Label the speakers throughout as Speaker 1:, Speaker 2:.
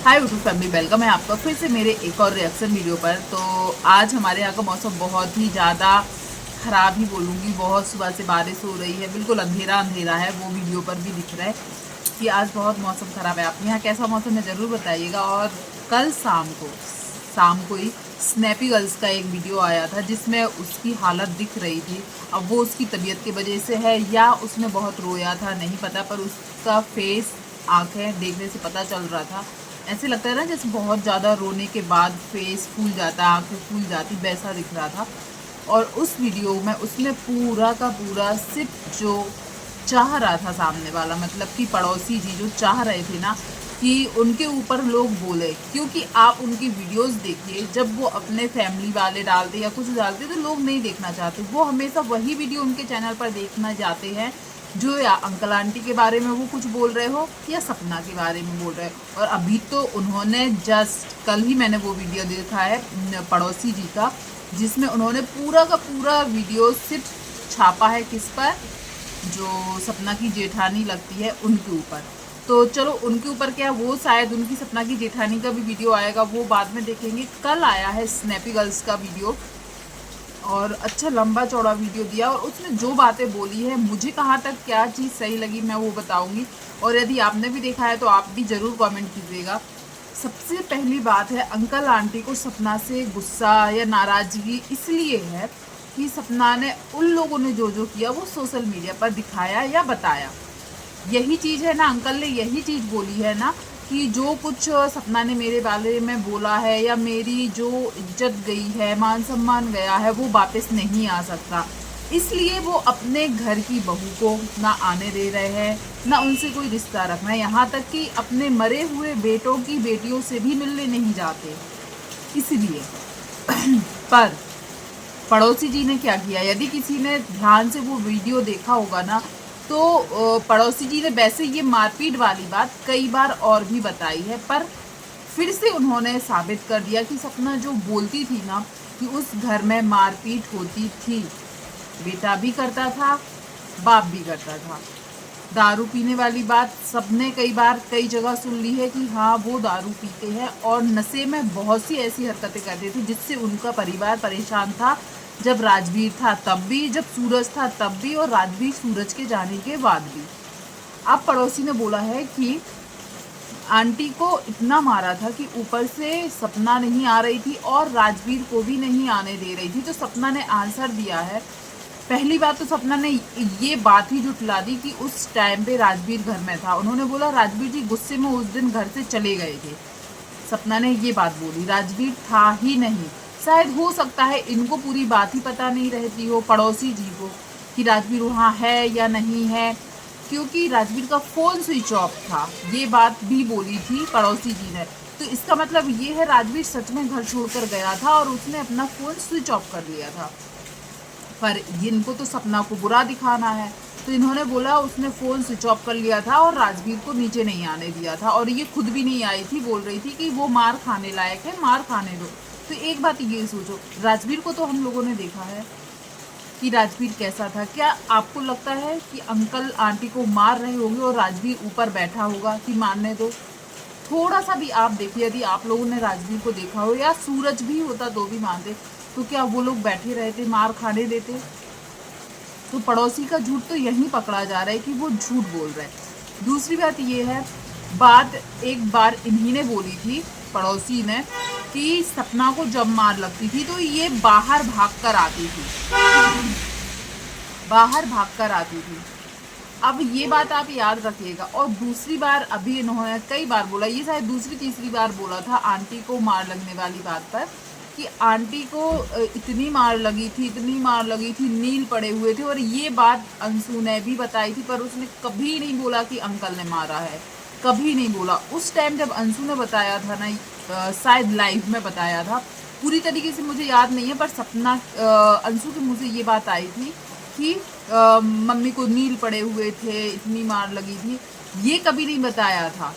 Speaker 1: Hi YouTube family, welcome है आपका फिर से मेरे एक और रिएक्शन वीडियो पर। तो आज हमारे यहाँ का मौसम बहुत ही ज़्यादा ख़राब ही बोलूँगी। बहुत सुबह से बारिश हो रही है, बिल्कुल अंधेरा अंधेरा है, वो वीडियो पर भी दिख रहा है कि आज बहुत मौसम ख़राब है। आपके यहाँ कैसा मौसम है ज़रूर बताइएगा। और कल शाम को ही स्नैपी गर्ल्स का एक वीडियो आया था जिसमें उसकी हालत दिख रही थी। अब वो उसकी तबीयत की वजह से है या उसने बहुत रोया था नहीं पता, पर उसका फेस, आंखें देखने से पता चल रहा था। ऐसे लगता है ना जैसे बहुत ज़्यादा रोने के बाद फेस फूल जाता, आंखें फूल जाती, वैसा दिख रहा था। और उस वीडियो में उसने पूरा का पूरा सिर्फ जो चाह रहा था सामने वाला, मतलब कि पड़ोसी जी जो चाह रहे थे ना कि उनके ऊपर लोग बोले, क्योंकि आप उनकी वीडियोस देखिए, जब वो अपने फैमिली वाले डालते या कुछ डालते तो लोग नहीं देखना चाहते। वो हमेशा वही वीडियो उनके चैनल पर देखना चाहते हैं जो या अंकल आंटी के बारे में वो कुछ बोल रहे हो या सपना के बारे में बोल रहे हो। और अभी तो उन्होंने जस्ट कल ही मैंने वो वीडियो देखा है पड़ोसी जी का, जिसमें उन्होंने पूरा का पूरा वीडियो सिर्फ छापा है किस पर, जो सपना की जेठानी लगती है उनके ऊपर। तो चलो उनके ऊपर क्या, वो शायद उनकी सपना की जेठानी का भी वीडियो आएगा, वो बाद में देखेंगे। कल आया है स्नैपी गर्ल्स का वीडियो और अच्छा लंबा चौड़ा वीडियो दिया, और उसने जो बातें बोली है, मुझे कहाँ तक क्या चीज़ सही लगी मैं वो बताऊंगी। और यदि आपने भी देखा है तो आप भी ज़रूर कमेंट कीजिएगा। सबसे पहली बात है, अंकल आंटी को सपना से गुस्सा या नाराज़गी इसलिए है कि सपना ने उन लोगों ने जो किया वो सोशल मीडिया पर दिखाया या बताया। यही चीज़ है ना, अंकल ने यही चीज़ बोली है ना कि जो कुछ सपना ने मेरे बारे में बोला है या मेरी जो इज्जत गई है, मान सम्मान गया है, वो वापस नहीं आ सकता। इसलिए वो अपने घर की बहू को ना आने दे रहे हैं, ना उनसे कोई रिश्ता रखना है, यहाँ तक कि अपने मरे हुए बेटों की बेटियों से भी मिलने नहीं जाते इसलिए। पर पड़ोसी जी ने क्या किया, यदि किसी ने ध्यान से वो वीडियो देखा होगा ना, तो पड़ोसी जी ने वैसे ये मारपीट वाली बात कई बार और भी बताई है, पर फिर से उन्होंने साबित कर दिया कि सपना जो बोलती थी ना कि उस घर में मारपीट होती थी, बेटा भी करता था, बाप भी करता था। दारू पीने वाली बात सबने कई बार कई जगह सुन ली है कि हाँ वो दारू पीते हैं, और नशे में बहुत सी ऐसी हरकतें करते थे जिससे उनका परिवार परेशान था। जब राजवीर था तब भी, जब सूरज था तब भी, और राजवीर सूरज के जाने के बाद भी। अब पड़ोसी ने बोला है कि आंटी को इतना मारा था कि ऊपर से सपना नहीं आ रही थी और राजवीर को भी नहीं आने दे रही थी। तो सपना ने आंसर दिया है। पहली बात तो सपना ने ये बात ही जुटला दी कि उस टाइम पे राजवीर घर में था। उन्होंने बोला राजवीर जी गुस्से में उस दिन घर से चले गए थे। सपना ने ये बात बोली, राजवीर था ही नहीं। शायद हो सकता है इनको पूरी बात ही पता नहीं रहती हो पड़ोसी जी को कि राजवीर वहाँ है या नहीं है, क्योंकि राजवीर का फ़ोन स्विच ऑफ था, ये बात भी बोली थी पड़ोसी जी ने। तो इसका मतलब ये है राजवीर सच में घर छोड़कर गया था और उसने अपना फ़ोन स्विच ऑफ कर लिया था। पर इनको तो सपना को बुरा दिखाना है, तो इन्होंने बोला उसने फ़ोन स्विच ऑफ कर लिया था और राजवीर को नीचे नहीं आने दिया था, और ये खुद भी नहीं आई थी, बोल रही थी कि वो मार खाने लायक है, मार खाने दो। तो एक बात ये सोचो, राजवीर को तो हम लोगों ने देखा है कि राजवीर कैसा था। क्या आपको लगता है कि अंकल आंटी को मार रहे होंगे और राजवीर ऊपर बैठा होगा कि मारने दो? थोड़ा सा भी आप देखिए, यदि आप लोगों ने राजवीर को देखा हो या सूरज भी होता तो भी मानते, तो क्या वो लोग बैठे रहते, मार खाने देते? तो पड़ोसी का झूठ तो यहीं पकड़ा जा रहा है कि वो झूठ बोल रहे हैं। दूसरी बात ये है, बात एक बार इन्हीं ने बोली थी, पड़ोसी ने, कि सपना को जब मार लगती थी तो ये बाहर भाग कर आती थी, बाहर भाग कर आती थी। अब ये बात आप याद रखिएगा। और दूसरी बार अभी इन्होंने कई बार बोला, ये शायद दूसरी तीसरी बार बोला था आंटी को मार लगने वाली बात पर, कि आंटी को इतनी मार लगी थी, इतनी मार लगी थी, नील पड़े हुए थे। और ये बात अंशु ने भी बताई थी, पर उसने कभी नहीं बोला कि अंकल ने मारा है, कभी नहीं बोला। उस टाइम जब अंशु ने बताया था ना, शायद लाइव में बताया था, पूरी तरीके से मुझे याद नहीं है, पर सपना अंशु के मुँह से ये बात आई थी कि मम्मी को नील पड़े हुए थे, इतनी मार लगी थी। ये कभी नहीं बताया था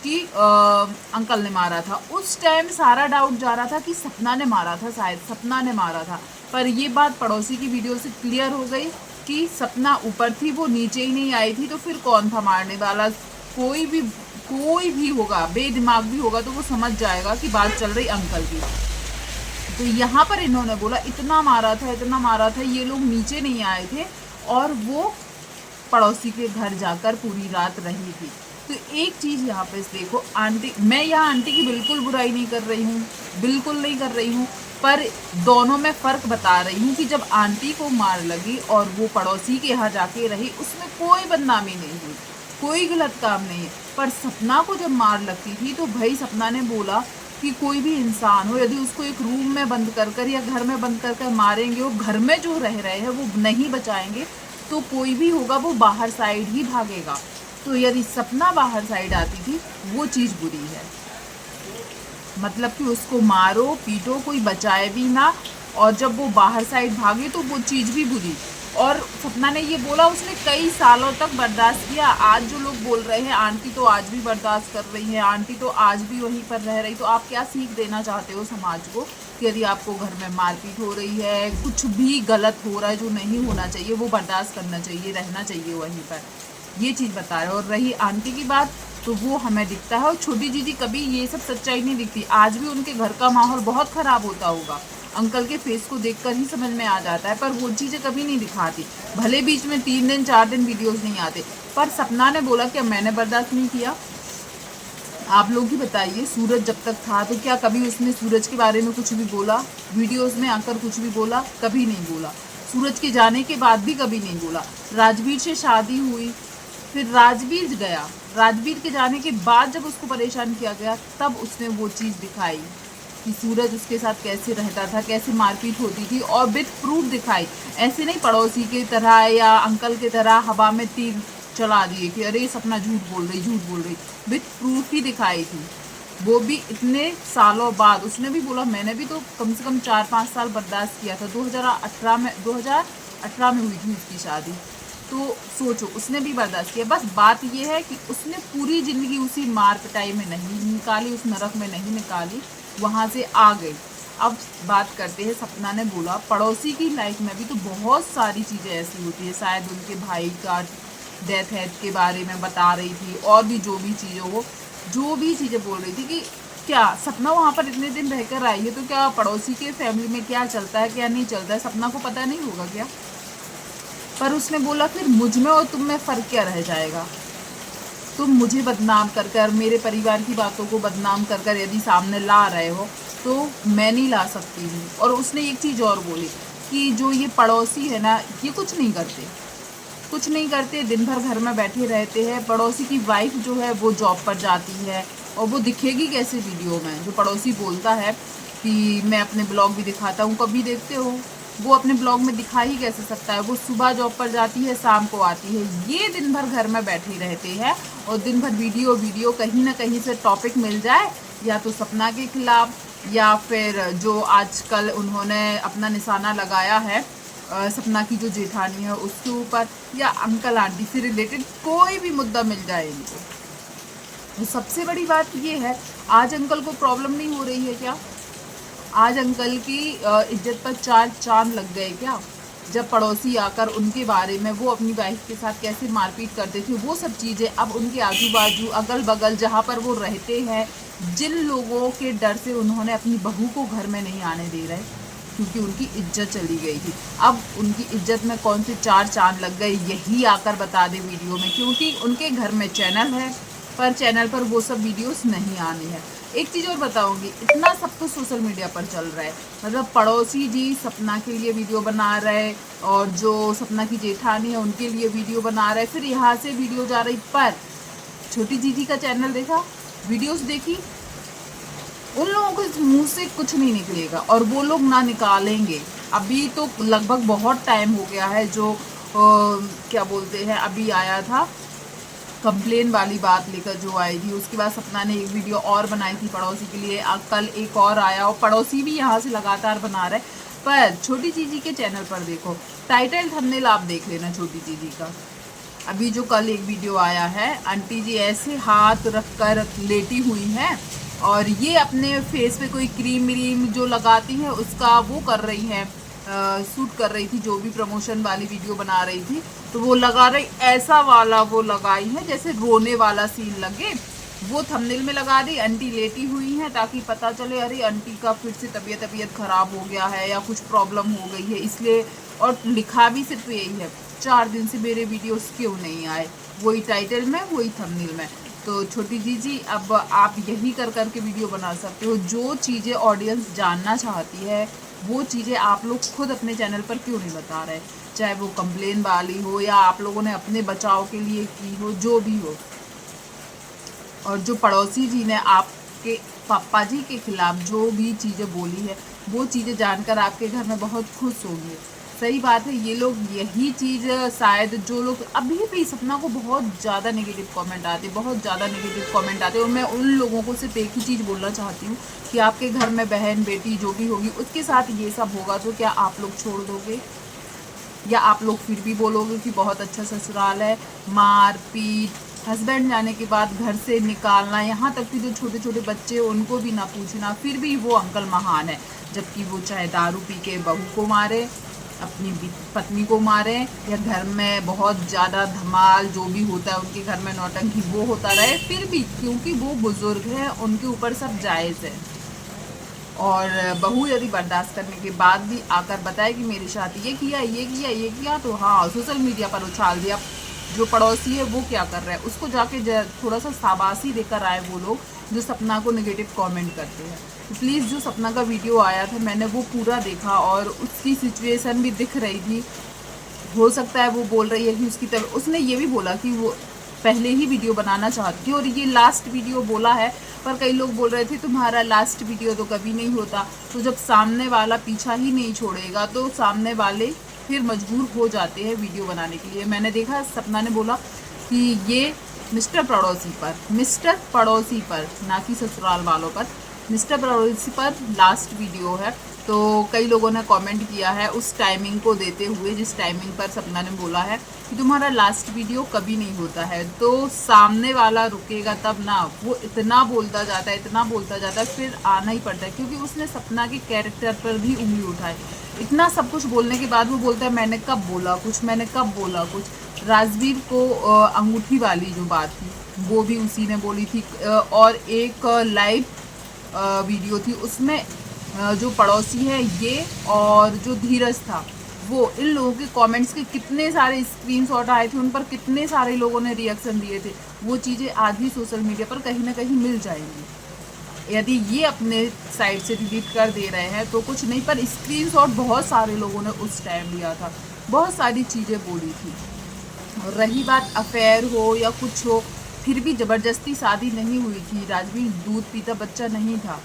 Speaker 1: कि अंकल ने मारा था। उस टाइम सारा डाउट जा रहा था कि सपना ने मारा था, शायद सपना ने मारा था। पर ये बात पड़ोसी की वीडियो से क्लियर हो गई कि सपना ऊपर थी, वो नीचे ही नहीं आई थी, तो फिर कौन था मारने वाला? कोई भी कोई भी होगा बेदिमाग भी होगा तो वो समझ जाएगा कि बात चल रही अंकल की। तो यहाँ पर इन्होंने बोला इतना मारा था, इतना मारा था, ये लोग नीचे नहीं आए थे और वो पड़ोसी के घर जाकर पूरी रात रही थी। तो एक चीज़ यहाँ पे देखो, आंटी, मैं यहाँ आंटी की बिल्कुल बुराई नहीं कर रही हूँ, बिल्कुल नहीं कर रही हूँ, पर दोनों में फ़र्क बता रही हूँ कि जब आंटी को मार लगी और वो पड़ोसी के यहाँ जाके रही, उसमें कोई बदनामी नहीं हुई, कोई गलत काम नहीं है। पर सपना को जब मार लगती थी तो भाई सपना ने बोला कि कोई भी इंसान हो, यदि उसको एक रूम में बंद कर या घर में बंद कर मारेंगे, वो घर में जो रह रहे हैं वो नहीं बचाएंगे, तो कोई भी होगा वो बाहर साइड ही भागेगा। तो यदि सपना बाहर साइड आती थी वो चीज़ बुरी है, मतलब कि उसको मारो पीटो कोई बचाए भी ना, और जब वो बाहर साइड भागे तो वो चीज़ भी बुरी। और सपना ने ये बोला उसने कई सालों तक बर्दाश्त किया। आज जो लोग बोल रहे हैं आंटी तो आज भी बर्दाश्त कर रही है, आंटी तो आज भी वहीं पर रह रही, तो आप क्या सीख देना चाहते हो समाज को कि यदि आपको घर में मारपीट हो रही है, कुछ भी गलत हो रहा है जो नहीं होना चाहिए, वो बर्दाश्त करना चाहिए, रहना चाहिए वहीं पर, ये चीज़ बता रहे हो। और रही आंटी की बात तो वो हमें दिखता है, और छोटी जीजी कभी ये सब सच्चाई नहीं दिखती। आज भी उनके घर का माहौल बहुत ख़राब होता होगा, अंकल के फेस को देखकर ही समझ में आ जाता है, पर वो चीज़ें कभी नहीं दिखाती। भले बीच में 3 दिन 4 दिन वीडियोस नहीं आते, पर सपना ने बोला कि मैंने बर्दाश्त नहीं किया। आप लोग ही बताइए, सूरज जब तक था तो क्या कभी उसने सूरज के बारे में कुछ भी बोला? वीडियोस में आकर कुछ भी बोला? कभी नहीं बोला। सूरज के जाने के बाद भी कभी नहीं बोला। राजवीर से शादी हुई, फिर राजवीर गया, राजवीर के जाने के बाद जब उसको परेशान किया गया तब उसने वो चीज़ दिखाई कि सूरज उसके साथ कैसे रहता था, कैसे मारपीट होती थी, और विद प्रूफ दिखाई। ऐसे नहीं पड़ोसी की तरह या अंकल की तरह हवा में तीर चला दिए कि अरे सपना झूठ बोल रही, झूठ बोल रही, विद प्रूफ ही दिखाई थी। वो भी इतने सालों बाद। उसने भी बोला मैंने भी तो कम से कम 4-5 साल बर्दाश्त किया था। 2018 में हुई थी उसकी शादी, तो सोचो उसने भी बर्दाश्त किया। बस बात ये है कि उसने पूरी ज़िंदगी उसी मार पिटाई में नहीं निकाली, उस नरक में नहीं निकाली, वहाँ से आ गई। अब बात करते हैं, सपना ने बोला पड़ोसी की लाइफ में भी तो बहुत सारी चीज़ें ऐसी होती है, शायद उनके भाई का डेथ हेथ के बारे में बता रही थी, और भी जो भी चीज़ें हो, जो भी चीज़ें बोल रही थी कि क्या सपना वहाँ पर इतने दिन रहकर आई है तो क्या पड़ोसी के फैमिली में क्या चलता है क्या नहीं चलता है सपना को पता नहीं होगा क्या? पर उसने बोला फिर मुझ में और तुम में फ़र्क क्या रह जाएगा? तुम मुझे बदनाम कर कर, मेरे परिवार की बातों को बदनाम कर कर यदि सामने ला रहे हो तो मैं नहीं ला सकती हूँ। और उसने एक चीज़ और बोली कि जो ये पड़ोसी है ना, ये कुछ नहीं करते, कुछ नहीं करते, दिन भर घर में बैठे रहते हैं। पड़ोसी की वाइफ जो है वो जॉब पर जाती है, और वो दिखेगी कैसे वीडियो में? जो पड़ोसी बोलता है कि मैं अपने ब्लॉग भी दिखाता हूँ, कभी देखते हो? वो अपने ब्लॉग में दिखा ही कैसे सकता है? वो सुबह जॉब पर जाती है, शाम को आती है, ये दिन भर घर में बैठे रहते हैं, और दिन भर वीडियो कहीं ना कहीं से टॉपिक मिल जाए, या तो सपना के खिलाफ, या फिर जो आजकल उन्होंने अपना निशाना लगाया है सपना की जो जेठानी है उसके ऊपर, या अंकल आंटी से रिलेटेड कोई भी मुद्दा मिल जाए इनको। तो सबसे बड़ी बात ये है, आज अंकल को प्रॉब्लम नहीं हो रही है क्या? आज अंकल की इज्जत पर 4 चांद लग गए क्या? जब पड़ोसी आकर उनके बारे में, वो अपनी वाइफ के साथ कैसे मारपीट करते थे, वो सब चीज़ें अब उनके आजू बाजू अगल बगल जहाँ पर वो रहते हैं, जिन लोगों के डर से उन्होंने अपनी बहू को घर में नहीं आने दे रहे क्योंकि उनकी इज्जत चली गई थी, अब उनकी इज्जत में कौन से 4 चांद लग गए यही आकर बता दे वीडियो में। क्योंकि उनके घर में चैनल है, पर चैनल पर वो सब वीडियोस नहीं आनी है। एक चीज़ और बताऊंगी, इतना सब कुछ सोशल मीडिया पर चल रहा है, मतलब पड़ोसी जी सपना के लिए वीडियो बना रहे, और जो सपना की जेठानी है उनके लिए वीडियो बना रहे, फिर यहाँ से वीडियो जा रही, पर छोटी जीजी का चैनल देखा, वीडियोस देखी, उन लोगों के मुंह से कुछ नहीं निकलेगा, और वो लोग ना निकालेंगे। अभी तो लगभग बहुत टाइम हो गया है, जो क्या बोलते हैं, अभी आया था कंप्लेन वाली बात लेकर जो आई थी, उसके बाद सपना ने एक वीडियो और बनाई थी पड़ोसी के लिए, कल एक और आया, और पड़ोसी भी यहाँ से लगातार बना रहे। पर छोटी जीजी के चैनल पर देखो, टाइटल थंबनेल आप देख लेना छोटी जीजी का। अभी जो कल एक वीडियो आया है, आंटी जी ऐसे हाथ रख कर लेटी हुई हैं, और ये अपने फेस पे कोई क्रीम व्रीम जो लगाती हैं उसका वो कर रही हैं, शूट कर रही थी, जो भी प्रमोशन वाली वीडियो बना रही थी, तो वो लगा रही, ऐसा वाला वो लगाई है जैसे रोने वाला सीन लगे, वो थंबनेल में लगा दी, आंटी लेटी हुई हैं ताकि पता चले अरे आंटी का फिर से तबीयत ख़राब हो गया है या कुछ प्रॉब्लम हो गई है इसलिए। और लिखा भी सिर्फ यही है, 4 दिन से मेरे वीडियोस क्यों नहीं आए, वही टाइटल में वही थंबनेल में। तो छोटी जी अब आप यही कर कर के वीडियो बना सकते हो। जो चीज़ें ऑडियंस जानना चाहती है वो चीज़ें आप लोग खुद अपने चैनल पर क्यों नहीं बता रहे, चाहे वो कंप्लेन वाली हो या आप लोगों ने अपने बचाव के लिए की हो, जो भी हो। और जो पड़ोसी जी ने आपके पापा जी के खिलाफ जो भी चीज़ें बोली है वो चीज़ें जानकर आपके घर में बहुत खुश होंगे। सही बात है, ये लोग यही चीज़ शायद जो लोग अभी भी सपना को बहुत ज़्यादा नेगेटिव कमेंट आते, बहुत ज़्यादा नेगेटिव कमेंट आते, और मैं उन लोगों को सिर्फ एक ही चीज़ बोलना चाहती हूँ कि आपके घर में बहन बेटी जो भी होगी उसके साथ ये सब होगा तो क्या आप लोग छोड़ दोगे, या आप लोग फिर भी बोलोगे कि बहुत अच्छा ससुराल है। मार पीट, हस्बैंड जाने के बाद घर से निकालना, यहाँ तक कि जो छोटे छोटे बच्चे उनको भी ना पूछना, फिर भी वो अंकल महान है। जबकि वो चाहे दारू पी के बहू को मारे, अपनी पत्नी को मारे, या घर में बहुत ज़्यादा धमाल जो भी होता है उनके घर में नौटंकी वो होता रहे, फिर भी क्योंकि वो बुजुर्ग हैं उनके ऊपर सब जायज़ है। और बहू यदि बर्दाश्त करने के बाद भी आकर बताए कि मेरे साथ ये किया ये किया ये किया, तो हाँ सोशल मीडिया पर उछाल दिया। जो पड़ोसी है वो क्या कर रहा है उसको जाके थोड़ा सा शाबाशी देकर आए वो लोग जो सपना को नेगेटिव कमेंट करते हैं। तो प्लीज़, जो सपना का वीडियो आया था मैंने वो पूरा देखा और उसकी सिचुएशन भी दिख रही थी। हो सकता है वो बोल रही है कि उसकी तरफ, उसने ये भी बोला कि वो पहले ही वीडियो बनाना चाहती है और ये लास्ट वीडियो बोला है, पर कई लोग बोल रहे थे तुम्हारा लास्ट वीडियो तो कभी नहीं होता। तो जब सामने वाला पीछा ही नहीं छोड़ेगा तो सामने वाले फिर मजबूर हो जाते हैं वीडियो बनाने के लिए। मैंने देखा सपना ने बोला कि ये मिस्टर पड़ोसी पर ना कि ससुराल वालों पर, मिस्टर पड़ोसी पर लास्ट वीडियो है। तो कई लोगों ने कमेंट किया है उस टाइमिंग को देते हुए जिस टाइमिंग पर सपना ने बोला है कि तुम्हारा लास्ट वीडियो कभी नहीं होता है। तो सामने वाला रुकेगा तब ना, वो इतना बोलता जाता है फिर आना ही पड़ता है, क्योंकि उसने सपना के कैरेक्टर पर भी उंगली उठाई। इतना सब कुछ बोलने के बाद वो बोलता है मैंने कब बोला कुछ। राजवीर को अंगूठी वाली जो बात थी वो भी उसी ने बोली थी। और एक लाइव वीडियो थी उसमें जो पड़ोसी है ये और जो धीरज था वो, इन लोगों के कमेंट्स के कितने सारे स्क्रीनशॉट आए थे, उन पर कितने सारे लोगों ने रिएक्शन दिए थे। वो चीज़ें आज भी सोशल मीडिया पर कहीं ना कहीं मिल जाएंगी। यदि ये अपने साइड से डिलीट कर दे रहे हैं तो कुछ नहीं, पर स्क्रीनशॉट बहुत सारे लोगों ने उस टाइम लिया था, बहुत सारी चीज़ें बोली थी। और रही बात अफेयर हो या कुछ हो, फिर भी ज़बरदस्ती शादी नहीं हुई थी। राजवीर दूध पीता बच्चा नहीं था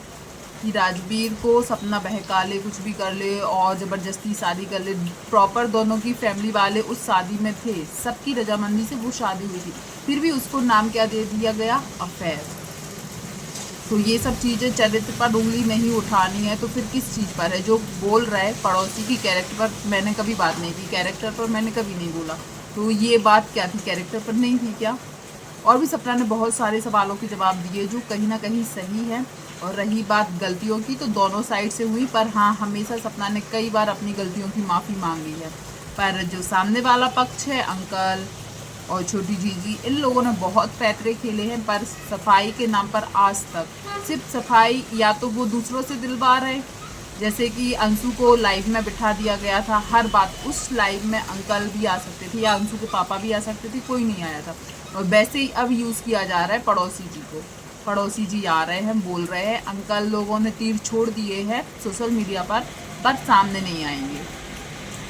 Speaker 1: कि राजवीर को सपना बहका ले, कुछ भी कर ले और ज़बरदस्ती शादी कर ले। प्रॉपर दोनों की फैमिली वाले उस शादी में थे, सबकी रजामंदी से वो शादी हुई थी, फिर भी उसको नाम क्या दे दिया गया, अफेयर। तो ये सब चीज़ें चरित्र पर उंगली नहीं उठानी है तो फिर किस चीज़ पर है। जो बोल रहा है पड़ोसी की कैरेक्टर पर मैंने कभी बात नहीं की, कैरेक्टर पर मैंने कभी नहीं बोला, तो ये बात क्या थी, कैरेक्टर पर नहीं थी क्या। और भी सपना ने बहुत सारे सवालों के जवाब दिए जो कहीं ना कहीं सही है। और रही बात गलतियों की, तो दोनों साइड से हुई, पर हाँ हमेशा सपना ने कई बार अपनी गलतियों की माफ़ी मांगी है। पर जो सामने वाला पक्ष है, अंकल और छोटी जीजी, इन लोगों ने बहुत पैतरे खेले हैं, पर सफाई के नाम पर आज तक सिर्फ सफाई, या तो वो दूसरों से दिलवार है, जैसे कि अंशु को लाइव में बिठा दिया गया था, हर बात उस लाइव में अंकल भी आ सकते थे या अंशु के पापा भी आ सकते थे, कोई नहीं आया था। और वैसे ही अब यूज़ किया जा रहा है पड़ोसी जी को, पड़ोसी जी आ रहे हैं, बोल रहे हैं, अंकल लोगों ने तीर छोड़ दिए हैं सोशल मीडिया पर सामने नहीं आएंगे।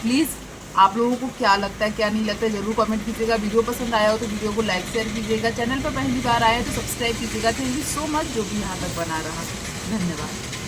Speaker 1: प्लीज़ आप लोगों को क्या लगता है क्या नहीं लगता है ज़रूर कमेंट कीजिएगा। वीडियो पसंद आया हो तो वीडियो को लाइक शेयर कीजिएगा, चैनल पर पहली बार आए तो सब्सक्राइब कीजिएगा। थैंक यू सो मच जो भी यहाँ तक बना रहा। धन्यवाद।